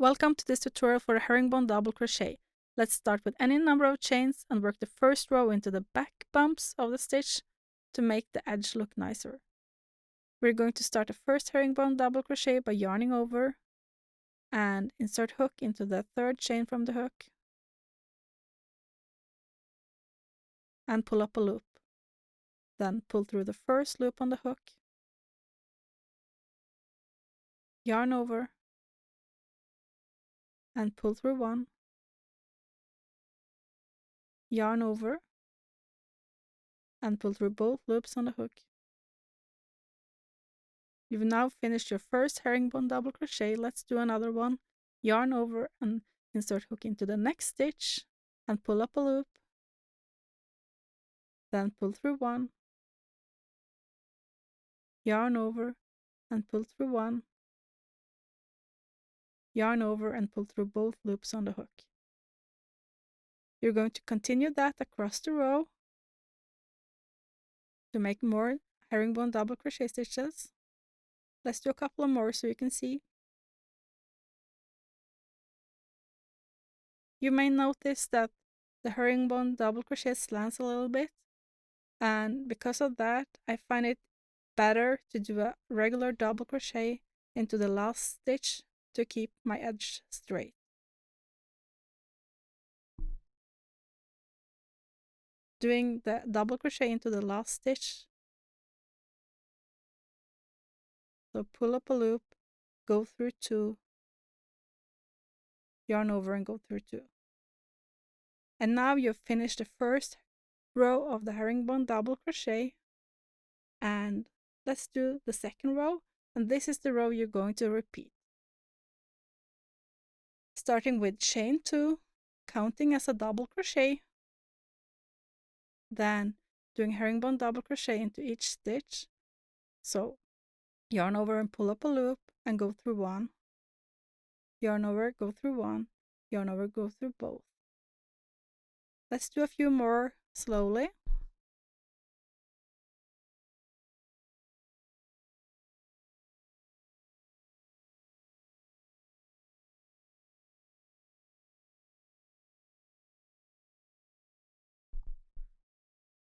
Welcome to this tutorial for a herringbone double crochet. Let's start with any number of chains and work the first row into the back bumps of the stitch to make the edge look nicer. We're going to start the first herringbone double crochet by yarning over and insert hook into the third chain from the hook and pull up a loop. Then pull through the first loop on the hook, yarn over and pull through one, yarn over and pull through both loops on the hook. You've now finished your first herringbone double crochet. Let's do another one. Yarn over and insert hook into the next stitch and pull up a loop. Then pull through one, yarn over and pull through one, yarn over and pull through both loops on the hook. You're going to continue that across the row to make more herringbone double crochet stitches. Let's do a couple more so you can see. You may notice that the herringbone double crochet slants a little bit, and because of that I find it better to do a regular double crochet into the last stitch to keep my edge straight. Doing the double crochet into the last stitch, so pull up a loop, go through two, yarn over and go through two. And now you've finished the first row of the herringbone double crochet, and let's do the second row, and this is the row you're going to repeat. Starting with chain 2, counting as a double crochet, then doing herringbone double crochet into each stitch. So yarn over and pull up a loop and go through one, yarn over, go through one, yarn over, go through both. Let's do a few more slowly.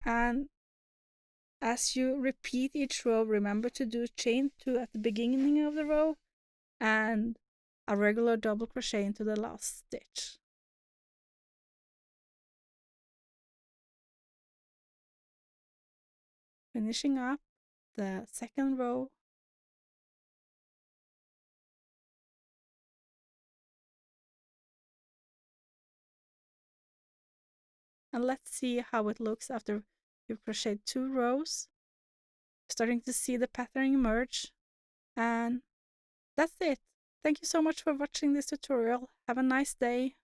And as you repeat each row, remember to do chain 2 at the beginning of the row and a regular double crochet into the last stitch. Finishing up the second row. And let's see how it looks after you've crocheted 2 rows. Starting to see the pattern emerge. And that's it. Thank you so much for watching this tutorial. Have a nice day.